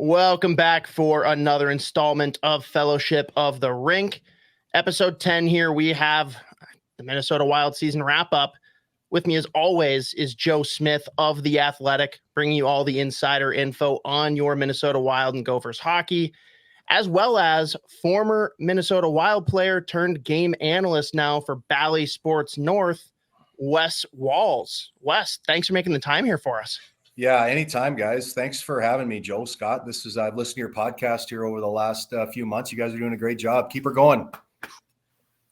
Welcome back for another installment of Fellowship of the Rink. Episode 10 here, we have the Minnesota Wild season wrap-up. With me, as always, is Joe Smith of The Athletic, bringing you all the insider info on your Minnesota Wild and Gophers hockey, as well as former Minnesota Wild player turned game analyst now for Bally Sports North, Wes Walz. Wes, thanks for making the time here for us. Yeah, anytime, guys. Thanks for having me, Joe, Scott. I've listened to your podcast here over the last few months. You guys are doing a great job. Keep her going. Thanks.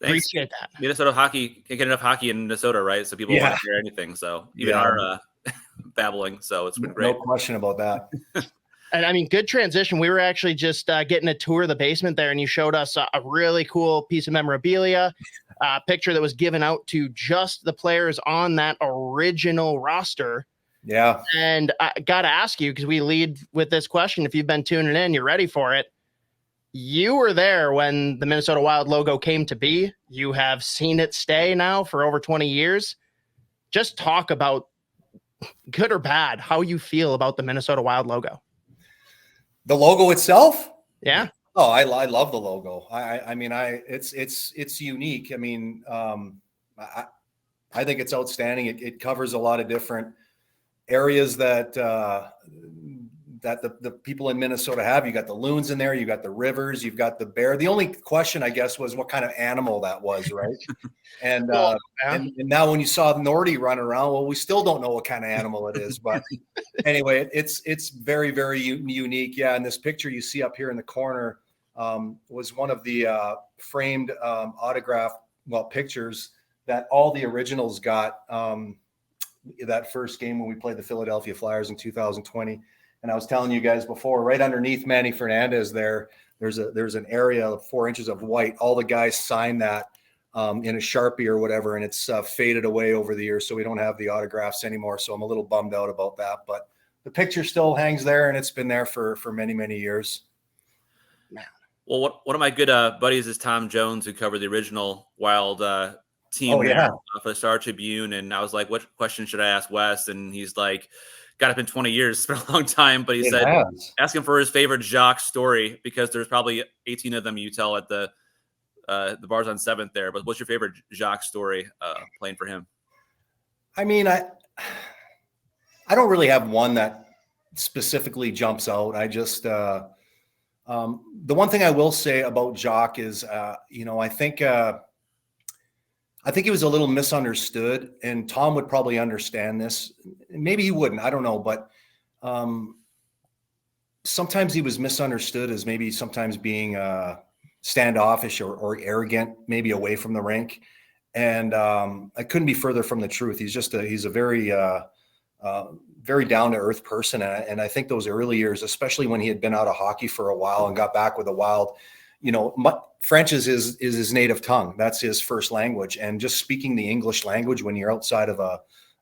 Appreciate that. Minnesota hockey, can't get enough hockey in Minnesota, right? So people want to hear anything. So even our babbling. So it's been great. No question about that. And I mean, good transition. We were actually just getting a tour of the basement there, and you showed us a really cool piece of memorabilia, picture that was given out to just the players on that original roster. Yeah. And I got to ask you, because we lead with this question. If you've been tuning in, you're ready for it. You were there when the Minnesota Wild logo came to be. You have seen it stay now for over 20 years. Just talk about, good or bad, how you feel about the Minnesota Wild logo. The logo itself? Yeah. Oh, I love the logo. It's unique. I mean, I think it's outstanding. It covers a lot of different areas that the people in Minnesota have. You got the loons in there, you got the rivers, you've got the bear. The only question, I guess, was what kind of animal that was, right? And and now when you saw Nordy run around, well, we still don't know what kind of animal it is. But anyway, it's very, very unique. Yeah, and this picture you see up here in the corner was one of the framed autograph pictures that all the originals got. That first game when we played the Philadelphia Flyers in 2020. And I was telling you guys before, right underneath Manny Fernandez there's an area of 4 inches of white. All the guys signed that in a Sharpie or whatever, and it's faded away over the years, so we don't have the autographs anymore. So I'm a little bummed out about that. But the picture still hangs there, and it's been there for many, many years. Well, one of my good buddies is Tom Jones, who covered the original Wild team for the Star Tribune. And I was like, what question should I ask Wes? And he's like, got up in 20 years. It's been a long time, but he said, ask him for his favorite Jacques story, because there's probably 18 of them you tell at the bars on 7th there. But what's your favorite Jacques story playing for him? I mean, I don't really have one that specifically jumps out. I just, the one thing I will say about Jacques is, I think he was a little misunderstood, and Tom would probably understand this. Maybe he wouldn't. I don't know. But sometimes he was misunderstood as maybe sometimes being standoffish or arrogant, maybe away from the rink. And I couldn't be further from the truth. He's a very, very down-to-earth person. And I think those early years, especially when he had been out of hockey for a while and got back with the Wild, French is his native tongue. That's his first language. And just speaking the English language when you're outside of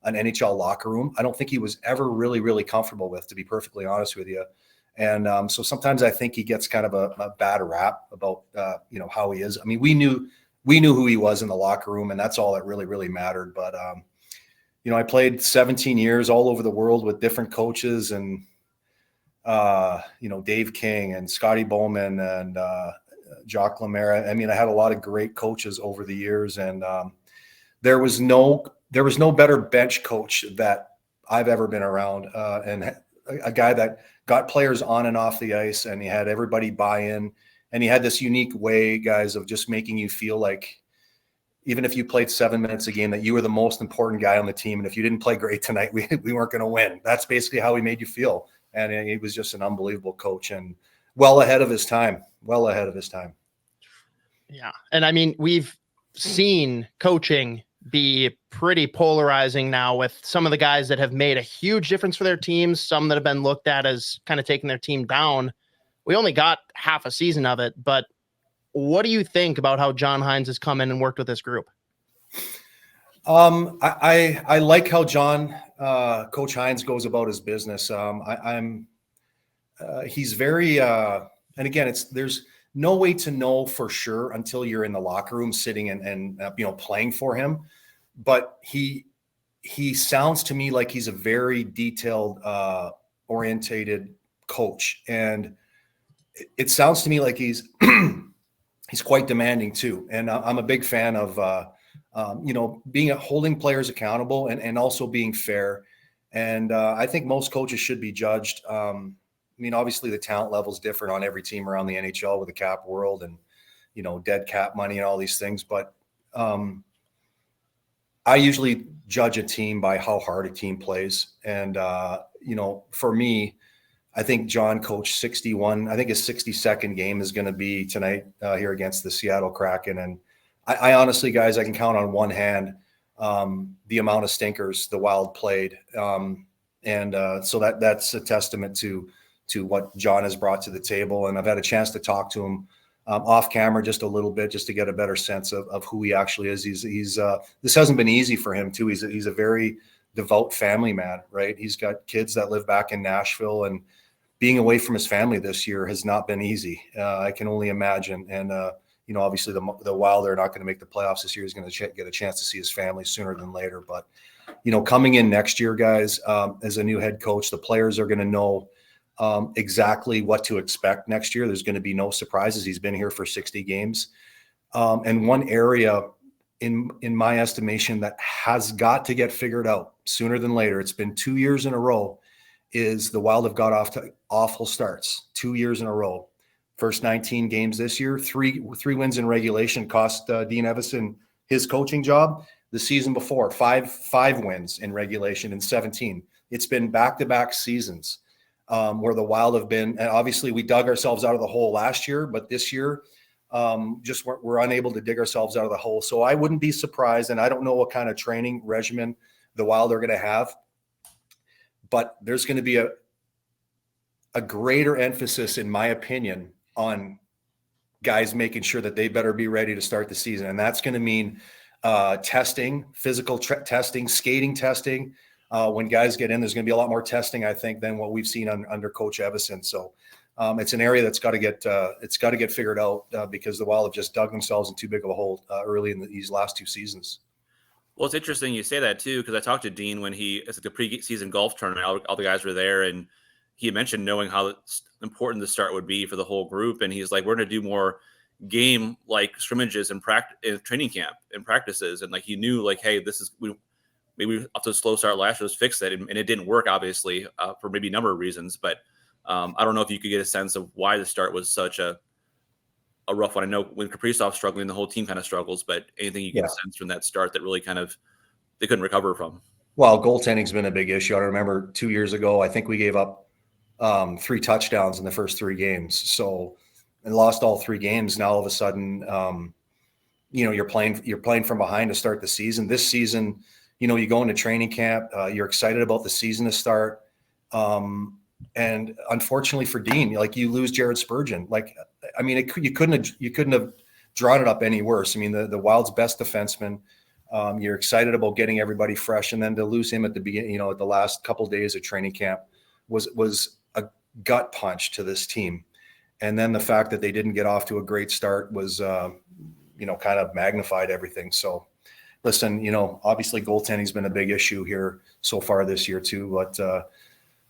an NHL locker room, I don't think he was ever really, really comfortable with, to be perfectly honest with you. And so sometimes I think he gets kind of a bad rap about, how he is. I mean, we knew who he was in the locker room, and that's all that really, really mattered. But, I played 17 years all over the world with different coaches, and, Dave King and Scotty Bowman and, Jacques Lemaire. I mean, I had a lot of great coaches over the years, and there was no better bench coach that I've ever been around, and a guy that got players on and off the ice, and he had everybody buy in, and he had this unique way, guys, of just making you feel like even if you played 7 minutes a game, that you were the most important guy on the team, and if you didn't play great tonight, we weren't going to win. That's basically how he made you feel, and he was just an unbelievable coach, and well ahead of his time. Yeah. And I mean, we've seen coaching be pretty polarizing now, with some of the guys that have made a huge difference for their teams, some that have been looked at as kind of taking their team down. We only got half a season of it, but what do you think about how John Hynes has come in and worked with this group? I like how Coach Hynes goes about his business. He's very, and again, there's no way to know for sure until you're in the locker room sitting and playing for him. But he sounds to me like he's a very detailed, orientated coach. And it sounds to me like he's quite demanding too. And I'm a big fan of, holding players accountable and also being fair. And I think most coaches should be judged. Obviously the talent level is different on every team around the NHL with the cap world and, dead cap money and all these things. But I usually judge a team by how hard a team plays. And, for me, I think John coached 61. I think his 62nd game is going to be tonight here against the Seattle Kraken. And I honestly, guys, I can count on one hand the amount of stinkers the Wild played. So that's a testament to what John has brought to the table. And I've had a chance to talk to him off camera just a little bit, just to get a better sense of who he actually is. He's this hasn't been easy for him too. He's a very devout family man, right? He's got kids that live back in Nashville, and being away from his family this year has not been easy. I can only imagine. And, obviously the Wild are not going to make the playoffs this year. He's going to get a chance to see his family sooner than later. But, coming in next year, guys, as a new head coach, the players are going to know exactly what to expect next year. There's going to be no surprises. He's been here for 60 games. And one area in my estimation that has got to get figured out sooner than later, it's been 2 years in a row, is the Wild have got off to awful starts 2 years in a row. First 19 games this year, three wins in regulation cost Dean Evason his coaching job. The season before, five wins in regulation in 17. It's been back-to-back seasons where the Wild have been, and obviously we dug ourselves out of the hole last year, but this year just we're unable to dig ourselves out of the hole. So I wouldn't be surprised, and I don't know what kind of training regimen the Wild are going to have, but there's going to be a greater emphasis, in my opinion, on guys making sure that they better be ready to start the season. And that's going to mean testing, physical testing, skating testing. When guys get in, there's going to be a lot more testing, I think, than what we've seen under Coach Evason. So it's an area that's got to get figured out because the Wild have just dug themselves in too big of a hole early in these last two seasons. Well, it's interesting you say that too, because I talked to Dean when it's like the preseason golf tournament. All the guys were there, and he had mentioned knowing how important the start would be for the whole group. And he's like, we're going to do more game like scrimmages and training camp and practices. And like, he knew like, hey, maybe up to a slow start last year, let's fix it. And it didn't work, obviously, for maybe a number of reasons. But I don't know if you could get a sense of why the start was such a rough one. I know when Kaprizov's struggling, the whole team kind of struggles, but anything you get a sense from that start that really kind of they couldn't recover from? Well, goaltending's been a big issue. I remember 2 years ago, I think we gave up 3 touchdowns in the first 3 games. And lost all 3 games. Now all of a sudden, you're playing from behind to start the season. This season, you go into training camp, you're excited about the season to start. And unfortunately for Dean, like, you lose Jared Spurgeon. Like, I mean, you couldn't have drawn it up any worse. I mean, the Wild's best defenseman. You're excited about getting everybody fresh, and then to lose him at the beginning, at the last couple of days of training camp was a gut punch to this team. And then the fact that they didn't get off to a great start was, kind of magnified everything. So listen, obviously goaltending's been a big issue here so far this year too, but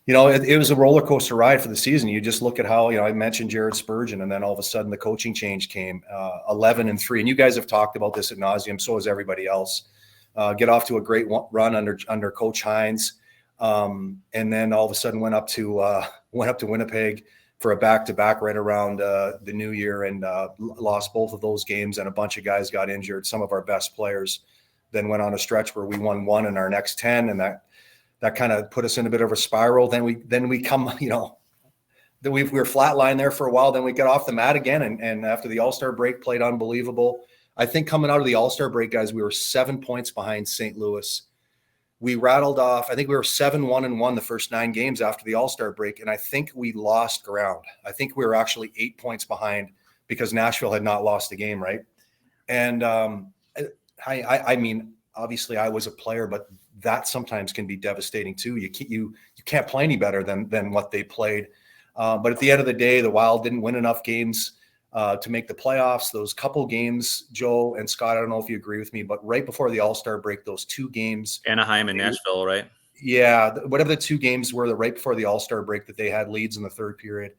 it was a roller coaster ride for the season. You just look at how, I mentioned Jared Spurgeon, and then all of a sudden the coaching change came, 11-3. And you guys have talked about this ad nauseum. So has everybody else. Get off to a great run under Coach Hynes. And then all of a sudden went up to Winnipeg for a back-to-back right around the new year, and lost both of those games, and a bunch of guys got injured. Some of our best players then went on a stretch where we won 1 in our next 10, and that kind of put us in a bit of a spiral. Then we come, we were flatlined there for a while. Then we got off the mat again, and after the All-Star break, played unbelievable. I think coming out of the All-Star break, guys, we were 7 points behind St. Louis. We rattled off, I think we were 7-1-1 the first 9 games after the All-Star break, and I think we lost ground. I think we were actually 8 points behind because Nashville had not lost a game, right? And I mean, obviously I was a player, but that sometimes can be devastating too. You can't play any better than what they played. But at the end of the day, the Wild didn't win enough games to make the playoffs. Those couple games, Joe and Scott, I don't know if you agree with me, but right before the All-Star break, those 2 games, Anaheim and Nashville, right? Yeah, whatever the 2 games were, right before the All-Star break, that they had leads in the third period,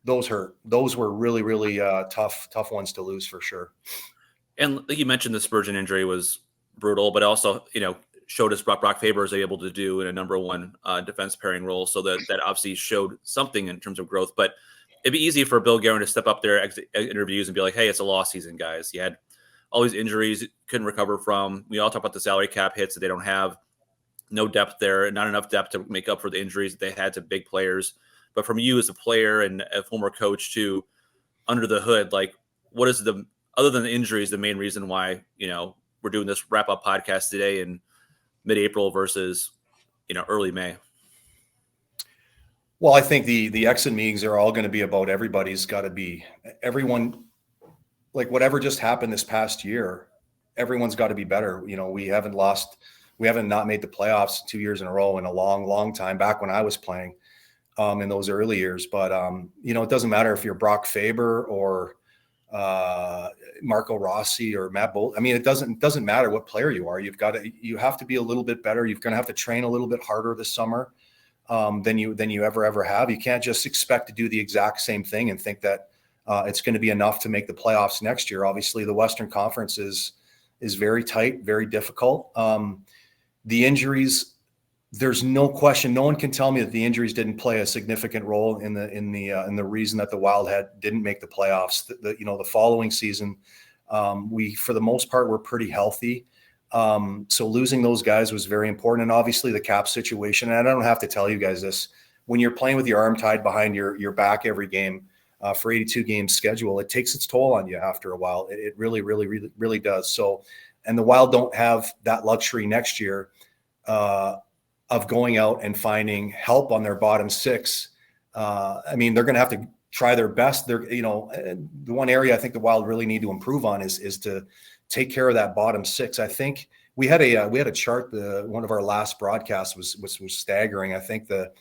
those hurt. Those were really, really tough ones to lose for sure. And like you mentioned, the Spurgeon injury was brutal, but also, showed us Brock Faber is able to do in a number one defense pairing role. So that obviously showed something in terms of growth. But it'd be easy for Bill Guerin to step up there at interviews and be like, hey, it's a lost season, guys. You had all these injuries, couldn't recover from. We all talk about the salary cap hits that they don't have. No depth there, not enough depth to make up for the injuries that they had to big players. But from you as a player and a former coach to under the hood, like, what is other than the injuries, the main reason why, we're doing this wrap-up podcast today in mid-April versus, early May? Well, I think the exit meetings are all going to be about everyone, like whatever just happened this past year, everyone's got to be better. We haven't not made the playoffs 2 years in a row in a long, long time, back when I was playing in those early years. But, it doesn't matter if you're Brock Faber or Marco Rossi or Matt Bolt. I mean, it doesn't matter what player you are. You have to be a little bit better. You're going to have to train a little bit harder this summer than you ever have. You can't just expect to do the exact same thing and think that it's going to be enough to make the playoffs next year. Obviously, the Western Conference is very tight, very difficult. The injuries, there's no question. No one can tell me that the injuries didn't play a significant role in the reason that the Wild didn't make the playoffs. The following season, we for the most part were pretty healthy. So losing those guys was very important, and obviously the cap situation. And I don't have to tell you guys this: when you're playing with your arm tied behind your back every game for 82 game schedule, it takes its toll on you after a while. It really, really, really, really does. So. And the Wild don't have that luxury next year of going out and finding help on their bottom 6. I mean, they're going to have to try their best. The one area I think the Wild really need to improve on is to take care of that bottom 6. I think we had a chart. One of our last broadcasts was staggering. I think the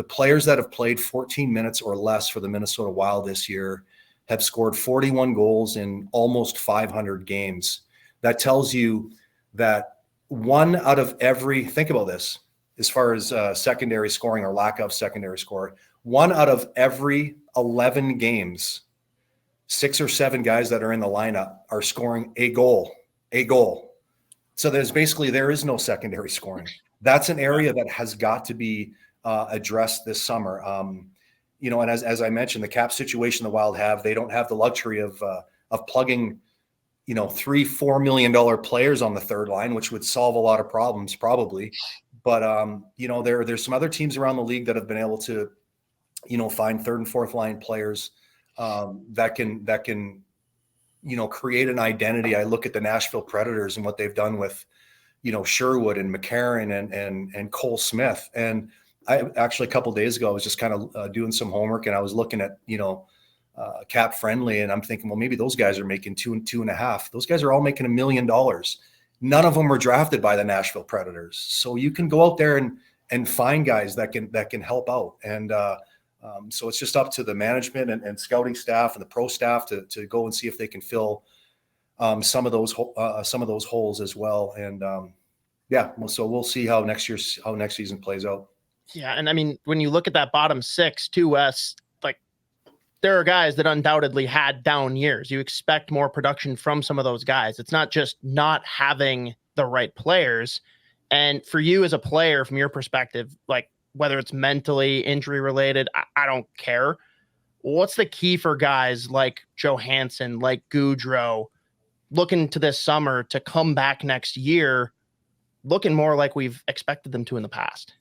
players that have played 14 minutes or less for the Minnesota Wild this year have scored 41 goals in almost 500 games. That tells you that think about this, as far as secondary scoring or lack of secondary score, 1 out of every 11 games, 6 or 7 guys that are in the lineup are scoring a goal. So there is no secondary scoring. That's an area that has got to be addressed this summer. And as I mentioned, the cap situation the Wild have, they don't have the luxury of plugging $3-4 million players on the third line, which would solve a lot of problems probably. But, there's some other teams around the league that have been able to, find third and fourth line players that can, create an identity. I look at the Nashville Predators and what they've done with, Sherwood and McCarron and Cole Smith. And I actually, a couple of days ago, I was just kind of doing some homework, and I was looking at, cap friendly, and I'm thinking, well, maybe those guys are making 2 and 2.5. Those guys are all making $1 million. None of them were drafted by the Nashville Predators. So you can go out there and find guys that can help out. And so it's just up to the management and scouting staff and the pro staff to go and see if they can fill some of those holes as well. And so we'll see how next season plays out. Yeah, and I mean, when you look at that bottom 6 too, Wes, there are guys that undoubtedly had down years. You expect more production from some of those guys. It's not just not having the right players. And for you as a player, from your perspective, like whether it's mentally, injury related, I don't care. What's the key for guys like Johansson, like Gaudreau, looking to this summer to come back next year, looking more like we've expected them to in the past?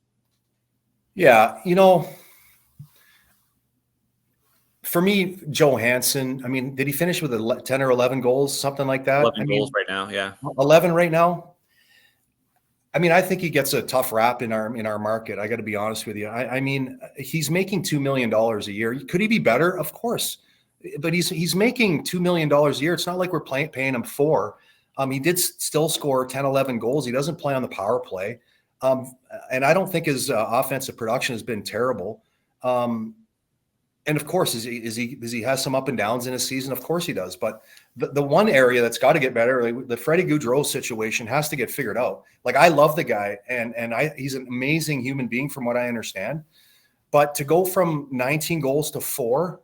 Yeah, for me, Johansson, I mean, did he finish with 10 or 11 goals, something like that? 11 goals right now, yeah. 11 right now? I mean, I think he gets a tough rap in our market. I got to be honest with you. I mean, he's making $2 million a year. Could he be better? Of course. But he's making $2 million a year. It's not like we're paying him $4 million. He did still score 10, 11 goals. He doesn't play on the power play. And I don't think his offensive production has been terrible. And of course, does he has some up and downs in his season? Of course he does. But the one area that's got to get better, like the Freddie Gaudreau situation, has to get figured out. Like, I love the guy, and he's an amazing human being from what I understand. But to go from 19 goals to 4,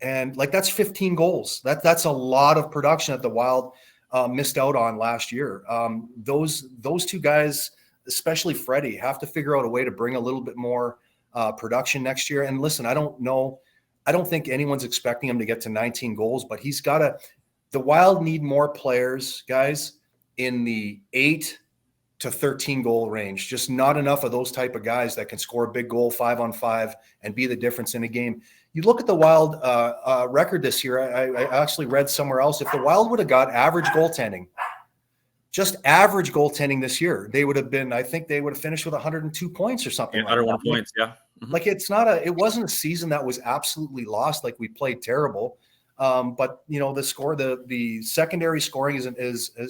and like, that's 15 goals. That's a lot of production that the Wild missed out on last year. Those two guys, especially Freddie, have to figure out a way to bring a little bit more production next year. And listen, I don't think anyone's expecting him to get to 19 goals, but he's got to. The Wild need more players, guys, in the 8 to 13 goal range. Just not enough of those type of guys that can score a big goal 5-on-5 and be the difference in a game. You look at the Wild record this year. I actually read somewhere else, if the Wild would have got average goaltending, just average goaltending this year, they would have been, I think they would have finished with 102 points or something. 101 points, yeah. Mm-hmm. Like, it wasn't a season that was absolutely lost. Like, we played terrible. But the secondary scoring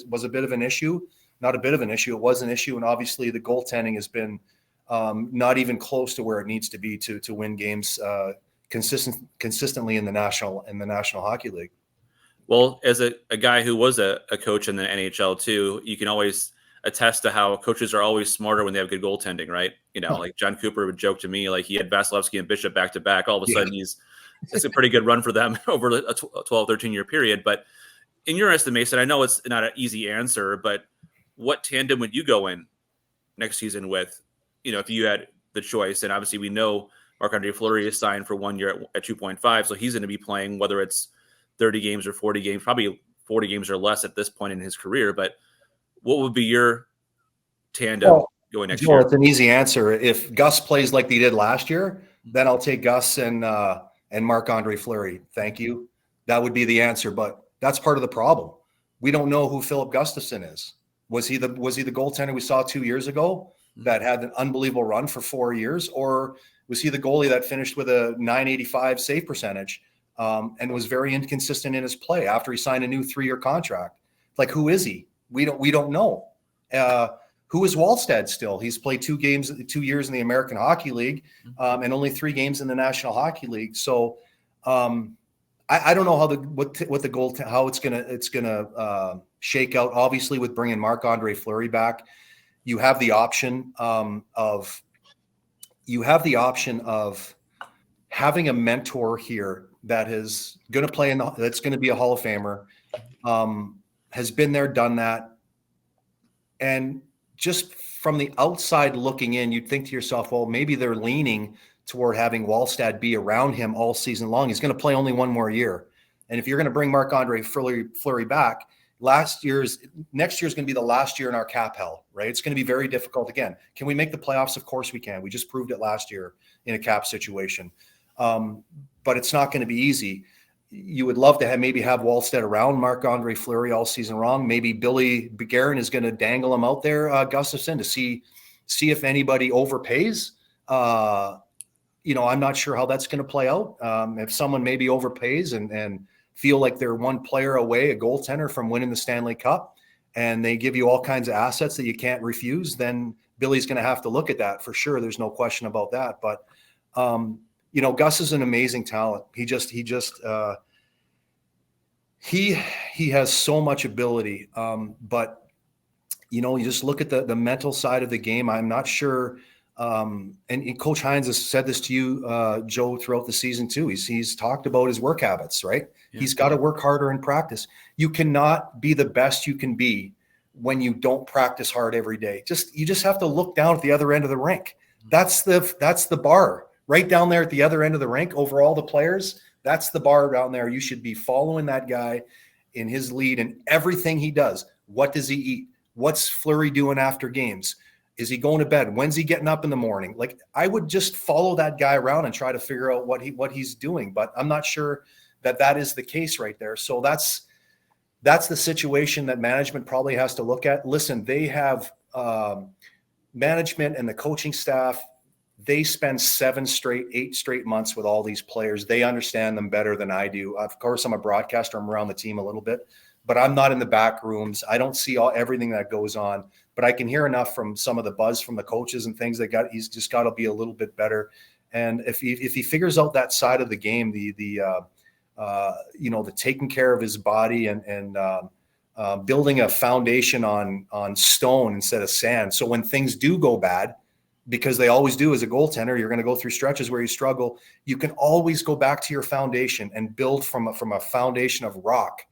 was a bit of an issue, not a bit of an issue. It was an issue. And obviously the goaltending has been not even close to where it needs to be to win games consistently in the National Hockey League. Well, as a guy who was a coach in the NHL too, you can always attest to how coaches are always smarter when they have good goaltending, right? Like John Cooper would joke to me, like, he had Vasilevsky and Bishop back to back. All of a sudden it's a pretty good run for them over a 12, 13 year period. But in your estimation, I know it's not an easy answer, but what tandem would you go in next season with, if you had the choice? And obviously we know Marc-Andre Fleury is signed for 1 year at 2.5. So he's going to be playing, whether it's 30 games or 40 games, probably 40 games or less at this point in his career. But what would be your tandem going next year? It's an easy answer. If Gus plays like they did last year, then I'll take Gus and Marc-Andre Fleury. Thank you. That would be the answer. But that's part of the problem. We don't know who Philip Gustafsson is. Was he the goaltender we saw 2 years ago that had an unbelievable run for 4 years? Or was he the goalie that finished with a .985 save percentage and was very inconsistent in his play after he signed a new 3-year contract? Like, who is he? We don't know. Who is Wallstead still? He's played 2 years in the American Hockey League and only 3 games in the National Hockey League. So I don't know how it's gonna shake out. Obviously, with bringing Marc-Andre Fleury back, you have the option of having a mentor here that is going to play that's going to be a Hall of Famer, has been there, done that. And just from the outside looking in, you'd think to yourself, well, maybe they're leaning toward having Wallstead be around him all season long. He's going to play only 1 more year. And if you're going to bring Marc-Andre Fleury back, next year's going to be the last year in our cap hell, right? It's going to be very difficult again. Can we make the playoffs? Of course we can. We just proved it last year in a cap situation. But it's not going to be easy. You would love to maybe have Wallstead around Marc-Andre Fleury all season long. Maybe Billy Guerin is going to dangle him out there, Gustafsson, to see if anybody overpays. I'm not sure how that's going to play out. If someone maybe overpays and feel like they're one player away, a goaltender, from winning the Stanley Cup, and they give you all kinds of assets that you can't refuse, then Billy's going to have to look at that for sure. There's no question about that. But Gus is an amazing talent. He has so much ability. But you just look at the mental side of the game. I'm not sure. And Coach Hynes has said this to you, Joe, throughout the season too. He's talked about his work habits, right? Yeah. He's got to work harder in practice. You cannot be the best you can be when you don't practice hard every day. You just have to look down at the other end of the rink. That's the bar right down there at the other end of the rink over all the players. That's the bar down there. You should be following that guy in his lead and everything he does. What does he eat? What's Fleury doing after games? Is he going to bed? When's he getting up in the morning? Like, I would just follow that guy around and try to figure out what he's doing. But I'm not sure that is the case right there. So that's the situation that management probably has to look at. Listen, they have management and the coaching staff. They spend 8 straight months with all these players. They understand them better than I do. Of course, I'm a broadcaster. I'm around the team a little bit, but I'm not in the back rooms. I don't see everything that goes on, but I can hear enough from some of the buzz from the coaches and things he's just got to be a little bit better And if he figures out that side of the game, the taking care of his body and building a foundation on stone instead of sand. So when things do go bad, because they always do as a goaltender, you're going to go through stretches where you struggle. You can always go back to your foundation and build from a foundation of rock.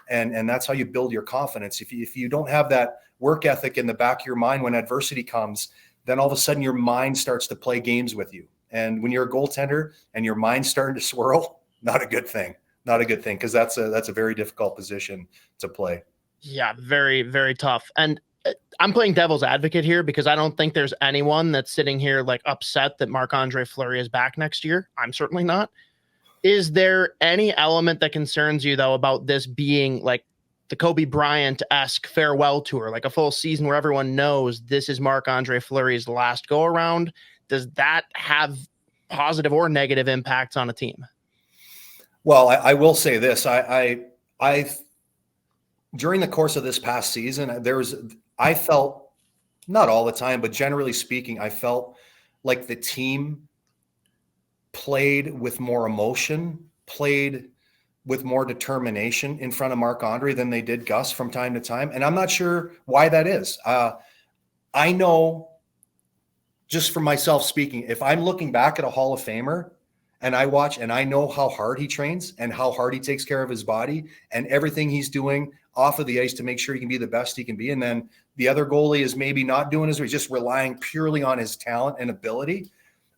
And that's how you build your confidence. If you don't have that work ethic in the back of your mind when adversity comes, then all of a sudden your mind starts to play games with you. And when you're a goaltender and your mind's starting to swirl, not a good thing. Not a good thing, because that's a very difficult position to play. Yeah, very, very tough. And I'm playing devil's advocate here because I don't think there's anyone that's sitting here like upset that Marc-Andre Fleury is back next year. I'm certainly not. Is there any element that concerns you, though, about this being like the Kobe Bryant-esque farewell tour, like a full season where everyone knows this is Marc-Andre Fleury's last go-around? Does that have positive or negative impacts on a team? Well, I will say this. I during the course of this past season, I felt, not all the time, but generally speaking, I felt like the team played with more emotion, played with more determination in front of Marc-Andre than they did Gus from time to time. And I'm not sure why that is. I know, just for myself speaking, if I'm looking back at a Hall of Famer and I watch and I know how hard he trains and how hard he takes care of his body and everything he's doing off of the ice to make sure he can be the best he can be. And then the other goalie is maybe not doing as, he's just relying purely on his talent and ability.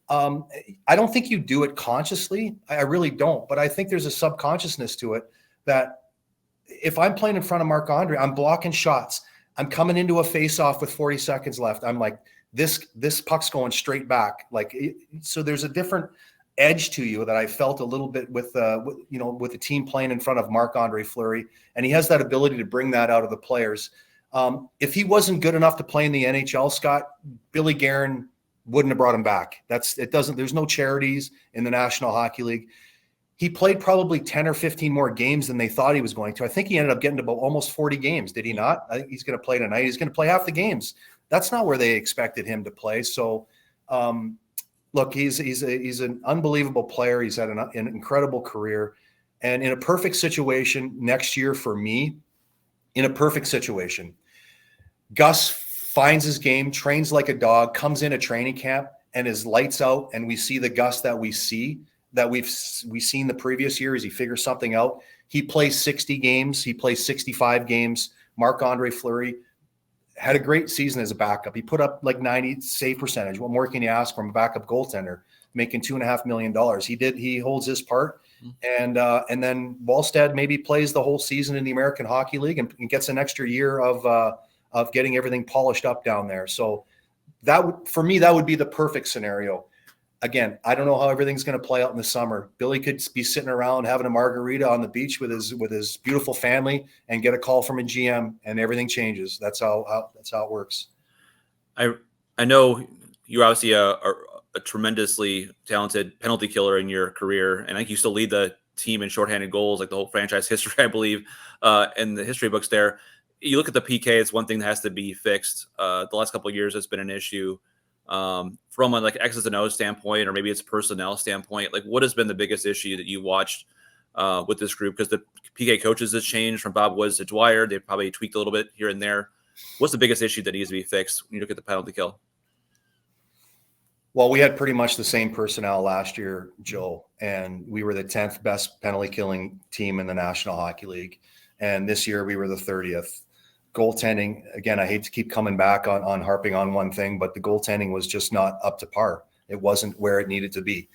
I don't think you do it consciously. I really don't. But I think there's a subconsciousness to it that if I'm playing in front of Marc-Andre, I'm blocking shots. I'm coming into a face-off with 40 seconds left. I'm like, this puck's going straight back. So there's a different edge to you that I felt a little bit with the team playing in front of Marc-Andre Fleury, and he has that ability to bring that out of the players. If he wasn't good enough to play in the NHL, Scott, Billy Guerin wouldn't have brought him back. There's no charities in the National Hockey League. He played probably 10 or 15 more games than they thought he was going to. I think he ended up getting to about almost 40 games. Did he not? I think he's going to play tonight. He's going to play half the games. That's not where they expected him to play. So, look, he's an unbelievable player. He's had an incredible career, and in a perfect situation next year for me, in a perfect situation, Gus finds his game, trains like a dog, comes in at training camp, and is lights out. And we see the Gus that we've seen the previous year as he figures something out. He plays 60 games. He plays 65 games. Marc-Andre Fleury had a great season as a backup. He put up like 90 save percentage. What more can you ask from a backup goaltender making $2.5 million? He holds his part. And then Wallstead maybe plays the whole season in the American Hockey League and gets an extra year of getting everything polished up down there. So for me, that would be the perfect scenario. Again, I don't know how everything's going to play out in the summer. Billy could be sitting around having a margarita on the beach with his beautiful family and get a call from a GM and everything changes. That's how it works. I know you're obviously a tremendously talented penalty killer in your career, and I think you still lead the team in shorthanded goals, like the whole franchise history, I believe, in the history books there. You look at the PK, it's one thing that has to be fixed. The last couple of years, it's been an issue from a like X's and O's standpoint, or maybe it's personnel standpoint. Like, what has been the biggest issue that you watched with this group? Because the PK coaches has changed from Bob Woods to Dwyer. They've probably tweaked a little bit here and there. What's the biggest issue that needs to be fixed when you look at the penalty kill? Well, we had pretty much the same personnel last year, Joe, and we were the 10th best penalty killing team in the National Hockey League. And this year we were the 30th. Goaltending, again, I hate to keep coming back on harping on one thing, but the goaltending was just not up to par. It wasn't where it needed to be.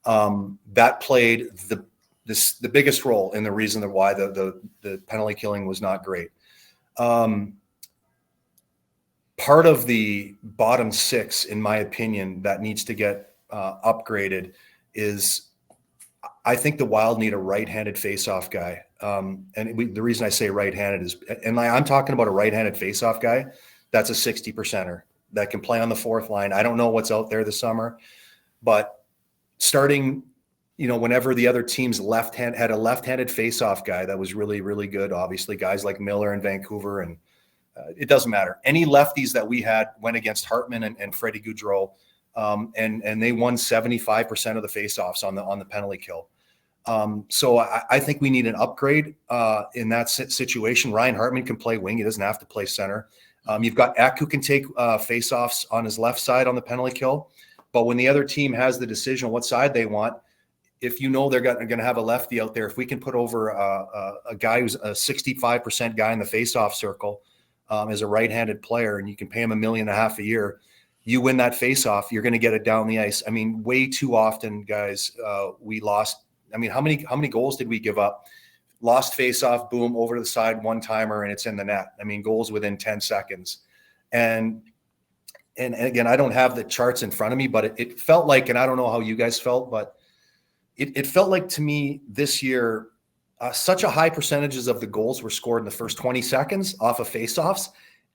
That played the biggest role in the reason why the penalty killing was not great. Part of the bottom six, in my opinion, that needs to get upgraded is, I think the Wild need a right-handed face-off guy. The reason I say right-handed is, and I'm talking about a right-handed face-off guy that's a 60%er that can play on the fourth line. I don't know what's out there this summer, but starting, whenever the other teams had a left-handed face-off guy that was really, really good, obviously guys like Miller in Vancouver, and it doesn't matter. Any lefties that we had went against Hartman and Freddie Gaudreau and they won 75% of the faceoffs on the penalty kill. So I think we need an upgrade in that situation. Ryan Hartman can play wing; he doesn't have to play center. You've got Ek, who can take faceoffs on his left side on the penalty kill, but when the other team has the decision on what side they want, if you know they're going to have a lefty out there, if we can put over a guy who's a 65% guy in the faceoff circle as a right-handed player, and you can pay him $1.5 million a year, you win that faceoff, you're going to get it down the ice. I mean, way too often, guys, we lost. I mean, how many goals did we give up? Lost faceoff, boom, over to the side, one-timer, and it's in the net. I mean, goals within 10 seconds. And again, I don't have the charts in front of me, but it felt like, and I don't know how you guys felt, but it felt like to me this year, such a high percentages of the goals were scored in the first 20 seconds off of faceoffs,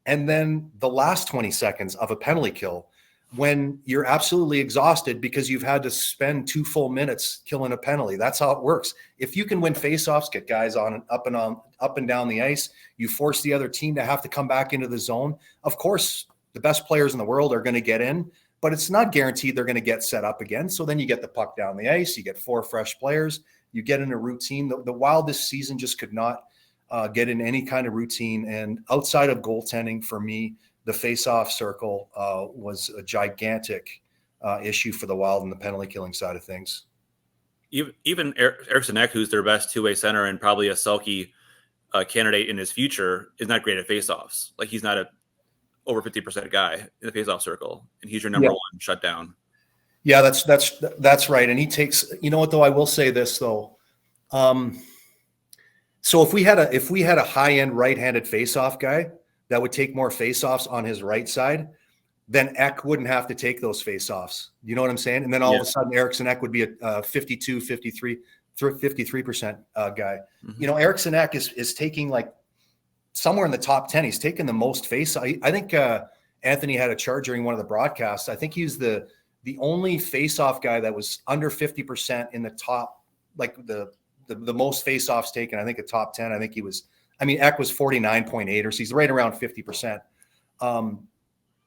and then the last 20 seconds of a penalty kill, when you're absolutely exhausted because you've had to spend 2 full minutes killing a penalty. That's how it works. If you can win faceoffs, get guys up and down the ice, you force the other team to have to come back into the zone. Of course, the best players in the world are going to get in, but it's not guaranteed they're going to get set up again. So then you get the puck down the ice, you get 4 fresh players, you get in a routine. The Wild this season just could not get in any kind of routine. And outside of goaltending, for me, the face-off circle was a gigantic issue for the Wild in the penalty killing side of things. Even Eriksson, who's their best two-way center and probably a Selke candidate in his future, is not great at face-offs. Like, he's not a over 50% guy in the face-off circle, and he's your number one shutdown. Yeah, that's right. And he takes, you know what, though, I will say this though. So if we had a high-end right-handed face-off guy that would take more face-offs on his right side, then Ek wouldn't have to take those face-offs. You know what I'm saying? And then all of a sudden Eriksson Ek would be a 52, 53% guy. Mm-hmm. You know, Eriksson Ek is taking like somewhere in the top 10. He's taken the most face. I think Anthony had a chart during one of the broadcasts. I think he was the only face-off guy that was under 50% in the top, like the most face-offs taken. I think a top 10. I think he was. I mean, Ek was 49.8, or so he's right around 50%.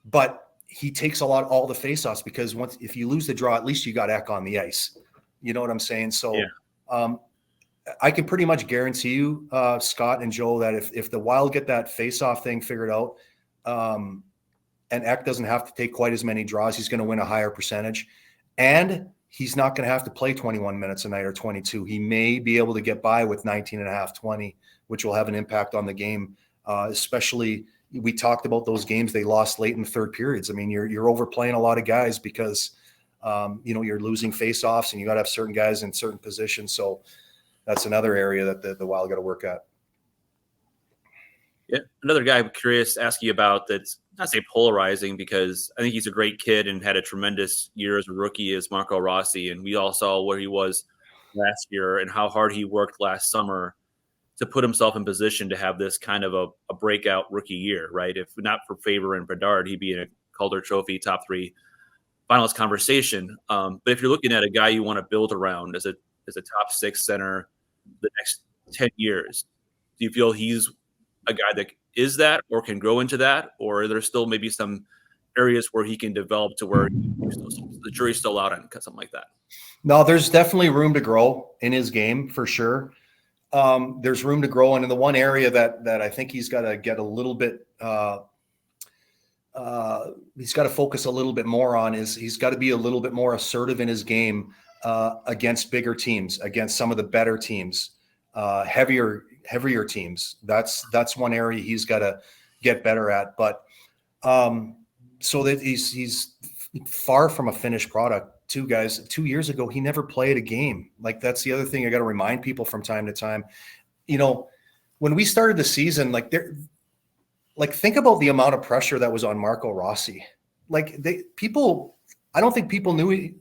But he takes all the face-offs, because if you lose the draw, at least you got Ek on the ice. You know what I'm saying? So I can pretty much guarantee you, Scott and Joe, that if the Wild get that face-off thing figured out, and Ek doesn't have to take quite as many draws, he's going to win a higher percentage. And he's not going to have to play 21 minutes a night or 22. He may be able to get by with 19 and a half, 20, which will have an impact on the game. Especially, we talked about those games they lost late in the third periods. I mean, you're overplaying a lot of guys because, you're losing faceoffs, and you got to have certain guys in certain positions. So that's another area that the Wild got to work at. Yeah, another guy I'm curious to ask you about that's not say polarizing, because I think he's a great kid and had a tremendous year as a rookie, is Marco Rossi. And we all saw where he was last year and how hard he worked last summer to put himself in position to have this kind of a breakout rookie year, right? If not for Faber and Bedard, he'd be in a Calder Trophy top 3 finalist conversation. But if you're looking at a guy you want to build around as a top 6 center the next 10 years, do you feel he's a guy that is that or can grow into that? Or are there still maybe some areas where he can develop to where the jury's still out on something like that? No, there's definitely room to grow in his game for sure. There's room to grow. And in the one area that I think he's got to get a little bit, he's got to focus a little bit more on is he's got to be a little bit more assertive in his game against bigger teams, against some of the better teams, heavier teams. That's one area he's got to get better at. But so that he's far from a finished product. 2 years ago, he never played a game. Like, that's the other thing I got to remind people from time to time. You know, when we started the season, think about the amount of pressure that was on Marco Rossi. I don't think people knew,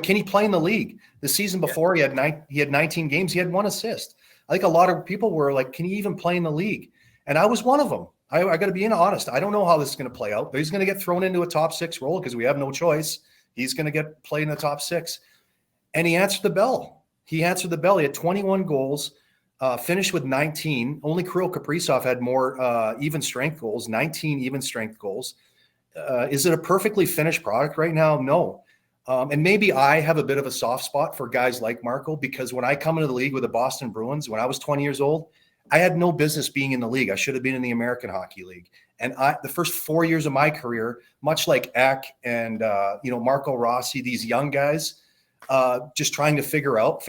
can he play in the league? The season before he had 19 games, he had 1 assist. I think a lot of people were like, can he even play in the league? And I was one of them. I got to be honest. I don't know how this is going to play out, but he's going to get thrown into a top 6 role because we have no choice. He's going to get played in the top 6. And he answered the bell. He answered the bell. He had 21 goals, finished with 19. Only Kirill Kaprizov had more even strength goals, 19 even strength goals. Is it a perfectly finished product right now? No. And maybe I have a bit of a soft spot for guys like Marco, because when I come into the league with the Boston Bruins, when I was 20 years old, I had no business being in the league. I should have been in the American Hockey League. And the first 4 years of my career, much like Eck and, Marco Rossi, these young guys, just trying to figure it out.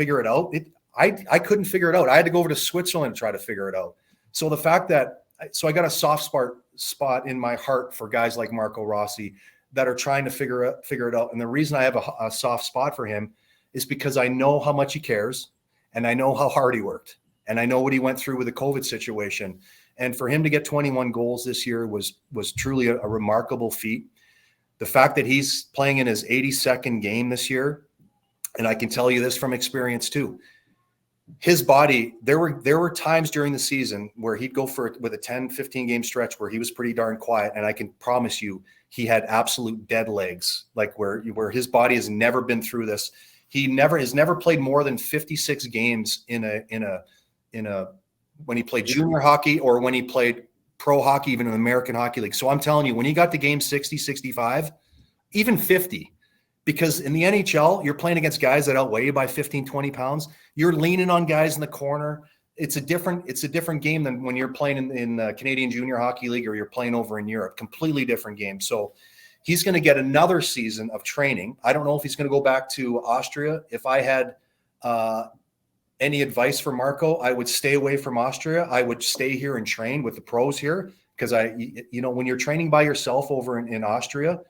I couldn't figure it out. I had to go over to Switzerland to try to figure it out. So the fact that, I got a soft spot in my heart for guys like Marco Rossi that are trying to figure it out. And the reason I have a soft spot for him is because I know how much he cares, and I know how hard he worked, and I know what he went through with the COVID situation. And for him to get 21 goals this year was truly a remarkable feat. The fact that he's playing in his 82nd game this year, and I can tell you this from experience too, his body, there were times during the season where he'd go with a 10, 15 game stretch where he was pretty darn quiet. And I can promise you, he had absolute dead legs, like where his body has never been through this. He has never played more than 56 games in a when he played junior hockey or when he played pro hockey, even in the American Hockey League. So I'm telling you, when he got to game 60, 65, even 50, because in the NHL, you're playing against guys that outweigh you by 15, 20 pounds. You're leaning on guys in the corner. It's a different game than when you're playing in the Canadian Junior Hockey League or you're playing over in Europe. Completely different game. So he's going to get another season of training. I don't know if he's going to go back to Austria. If I had any advice for Marco, I would stay away from Austria. I would stay here and train with the pros here, because when you're training by yourself over in Austria,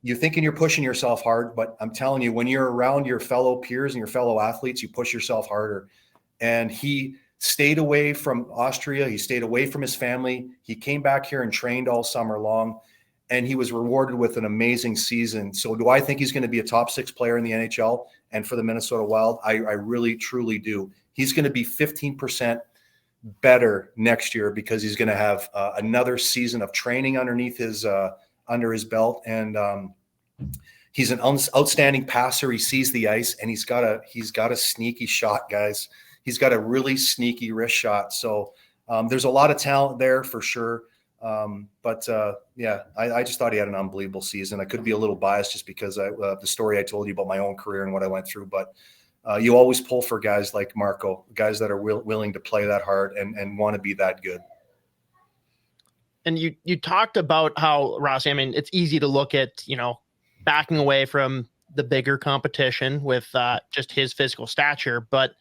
you're thinking you're pushing yourself hard, but I'm telling you, when you're around your fellow peers and your fellow athletes, you push yourself harder. And he stayed away from Austria. He stayed away from his family. He came back here and trained all summer long, and he was rewarded with an amazing season. So do I think he's going to be a top 6 player in the NHL and for the Minnesota Wild? I really, truly do. He's going to be 15% better next year because he's going to have another season of training underneath under his belt. And he's an outstanding passer. He sees the ice, and he's got a sneaky shot, guys. He's got a really sneaky wrist shot. So there's a lot of talent there for sure. I just thought he had an unbelievable season. I could be a little biased just because the story I told you about my own career and what I went through, but you always pull for guys like Marco, guys that are willing to play that hard and want to be that good. And you talked about how, Rossi, I mean, it's easy to look at, backing away from the bigger competition with just his physical stature, but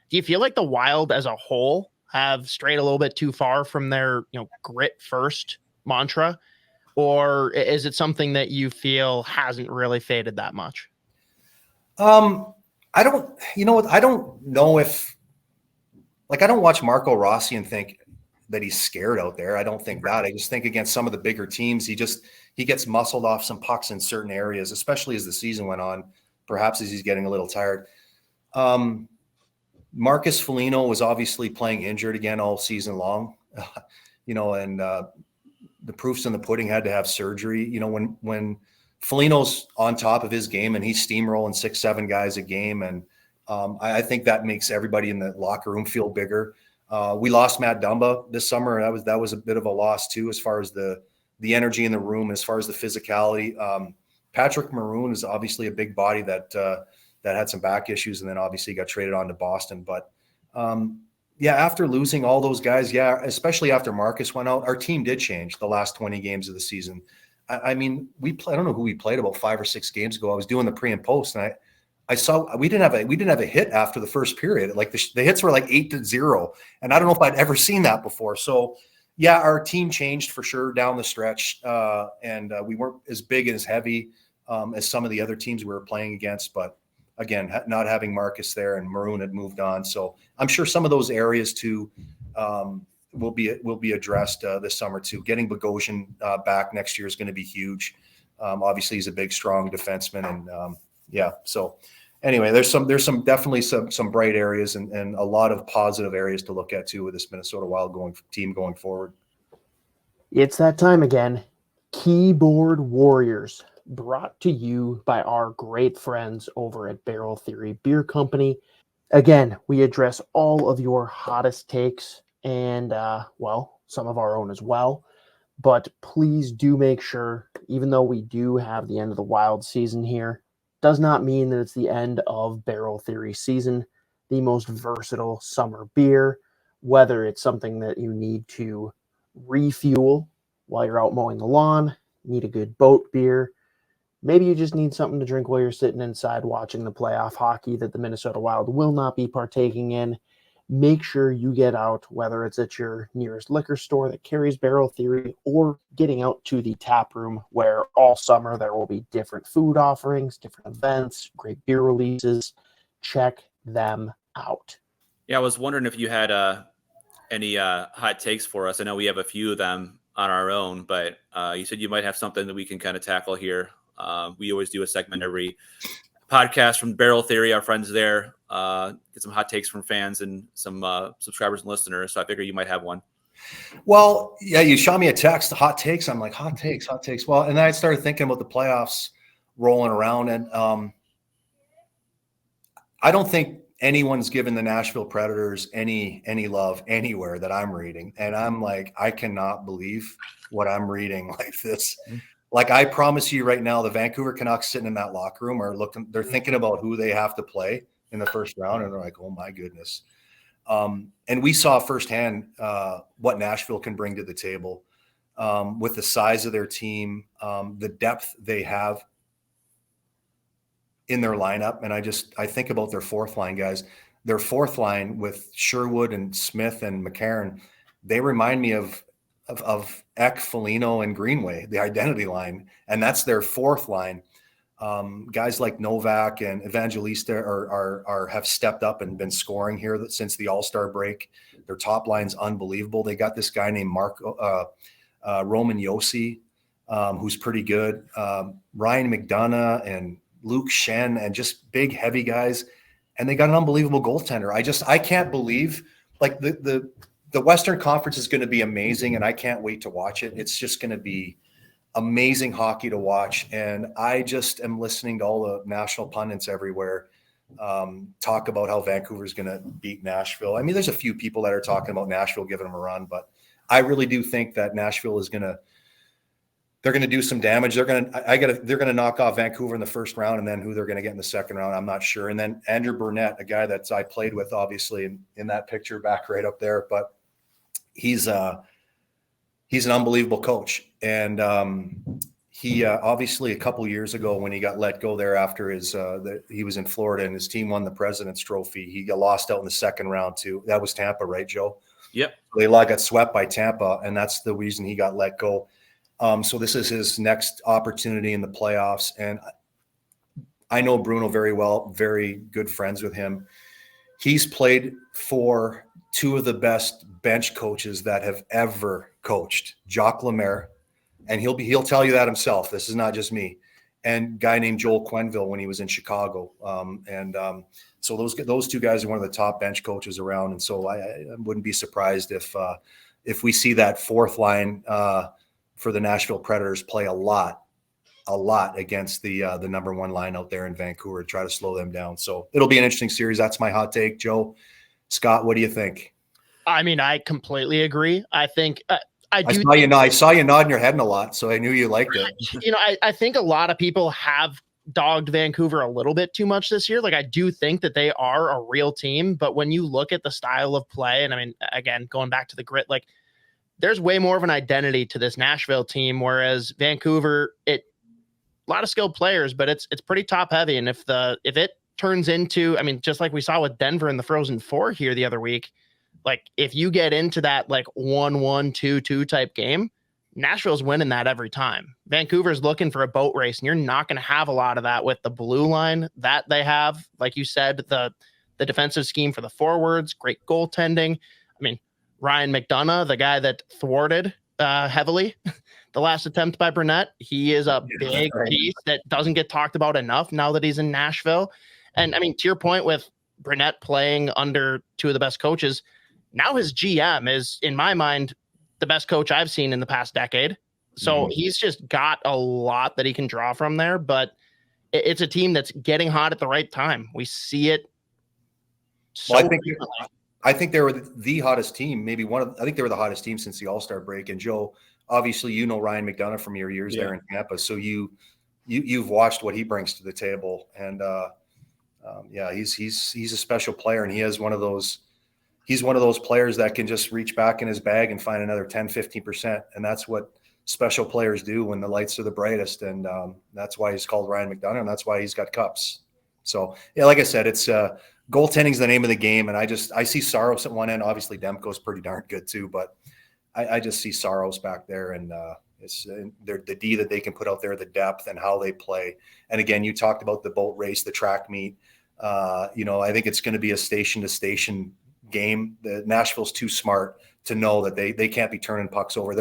do you feel like the Wild as a whole have strayed a little bit too far from their, grit first mantra, or is it something that you feel hasn't really faded that much? I don't know if, I don't watch Marco Rossi and think that he's scared out there. I don't think that. I just think against some of the bigger teams, he gets muscled off some pucks in certain areas, especially as the season went on, perhaps as he's getting a little tired. Marcus Foligno was obviously playing injured again all season long, and the proof's in the pudding, had to have surgery. When Foligno's on top of his game and he's steamrolling 6-7 guys a game, and I think that makes everybody in the locker room feel bigger. We lost Matt Dumba this summer. That was a bit of a loss too, as far as the energy in the room, as far as the physicality. Patrick Maroon is obviously a big body that had some back issues, and then obviously got traded on to Boston. But after losing all those guys, especially after Marcus went out, our team did change the last 20 games of the season. I mean, I don't know who we played about 5 or 6 games ago. I was doing the pre and post, and I saw we didn't have a hit after the first period. Like the hits were like 8-0, and I don't know if I'd ever seen that before. So our team changed for sure down the stretch, and we weren't as big and as heavy as some of the other teams we were playing against. But again, not having Marcus there, and Maroon had moved on, so I'm sure some of those areas too will be addressed this summer too. Getting Bogosian back next year is going to be huge. Obviously, he's a big, strong defenseman, and So anyway, there's definitely some bright areas and a lot of positive areas to look at too with this Minnesota Wild team going forward. It's that time again. Keyboard Warriors, brought to you by our great friends over at Barrel Theory Beer Company. Again, we address all of your hottest takes and, some of our own as well. But please do make sure, even though we do have the end of the Wild season here, does not mean that it's the end of Barrel Theory season, the most versatile summer beer, whether it's something that you need to refuel while you're out mowing the lawn, need a good boat beer. Maybe you just need something to drink while you're sitting inside watching the playoff hockey that the Minnesota Wild will not be partaking in. Make sure you get out, whether it's at your nearest liquor store that carries Barrel Theory or getting out to the tap room where all summer there will be different food offerings, different events, great beer releases. Check them out. Yeah, I was wondering if you had any hot takes for us. I know we have a few of them on our own, but you said you might have something that we can kind of tackle here. We always do a segment every podcast from Barrel Theory, our friends there, get some hot takes from fans and some subscribers and listeners. So I figure you might have one. Well, yeah, you shot me a text, hot takes. I'm like, hot takes. Well, and then I started thinking about the playoffs rolling around, and I don't think anyone's given the Nashville Predators any love anywhere that I'm reading. And I'm like, I cannot believe what I'm reading like this. Like, I promise you right now, the Vancouver Canucks sitting in that locker room they're thinking about who they have to play in the first round. And they're like, oh my goodness. And we saw firsthand what Nashville can bring to the table with the size of their team, the depth they have in their lineup. And I think about their fourth line guys, their fourth line with Sherwood and Smith and McCarron. They remind me of Eck, Foligno, and Greenway, the identity line. And that's their fourth line. Guys like Novak and Evangelista have stepped up and been scoring here since the All-Star break. Their top line's unbelievable. They got this guy named Roman Josi, who's pretty good. Ryan McDonough and Luke Shen, and just big, heavy guys. And they got an unbelievable goaltender. I can't believe, like, the Western Conference is going to be amazing, and I can't wait to watch it. It's just going to be amazing hockey to watch. And I just am listening to all the national pundits everywhere talk about how Vancouver is going to beat Nashville. I mean, there's a few people that are talking about Nashville giving them a run, but I really do think that Nashville is they're going to do some damage. They're going to knock off Vancouver in the first round, and then who they're going to get in the second round, I'm not sure. And then Andrew Burnett, a guy that I played with, obviously, in that picture back right up there, but he's an unbelievable coach. And he obviously a couple years ago when he got let go there after he was in Florida and his team won the President's Trophy, he got lost out in the second round too. That was Tampa, right, Joe? Yep. They got swept by Tampa, and that's the reason he got let go. So this is his next opportunity in the playoffs. And I know Bruno very well, very good friends with him. He's played for two of the best bench coaches that have ever coached, Jacques Lemaire, and he'll tell you that himself. This is not just me. And a guy named Joel Quenneville when he was in Chicago. So those two guys are one of the top bench coaches around. And so I wouldn't be surprised if we see that fourth line for the Nashville Predators play a lot against the number one line out there in Vancouver to try to slow them down. So it'll be an interesting series. That's my hot take. Joe, Scott, what do you think? I mean, I completely agree. I think I saw you nodding your head a lot, so I knew you liked it. I think a lot of people have dogged Vancouver a little bit too much this year. Like, I do think that they are a real team, but when you look at the style of play, and I mean, again, going back to the grit, like, there's way more of an identity to this Nashville team, whereas Vancouver, a lot of skilled players, but it's pretty top heavy. And if it turns into, I mean, just like we saw with Denver in the Frozen Four here the other week, like, if you get into that like 1-1, 2-2 type game, Nashville's winning that every time. Vancouver's looking for a boat race, and you're not going to have a lot of that with the blue line that they have. Like you said, the defensive scheme for the forwards, great goaltending. I mean, Ryan McDonough, the guy that thwarted heavily the last attempt by Burnett, he is a big piece that doesn't get talked about enough now that he's in Nashville. And I mean, to your point with Burnett playing under two of the best coaches, now his GM is, in my mind, the best coach I've seen in the past decade. So he's just got a lot that he can draw from there, but it's a team that's getting hot at the right time. We see it. I think they were the hottest team. I think they were the hottest team since the All-Star break. And Joe, obviously, you know, Ryan McDonough from your years there in Tampa. So you've watched what he brings to the table. And he's a special player, and he has he's one of those players that can just reach back in his bag and find another 10, 15%. And that's what special players do when the lights are the brightest. And that's why he's called Ryan McDonough, and that's why he's got cups. So, yeah, like I said, it's goaltending is the name of the game. And I see Saros at one end. Obviously, Demko's pretty darn good too, but I just see Saros back there, and it's the D that they can put out there, the depth and how they play. And again, you talked about the boat race, the track meet. I think it's going to be a station to station game. The Nashville's too smart to know that they can't be turning pucks over.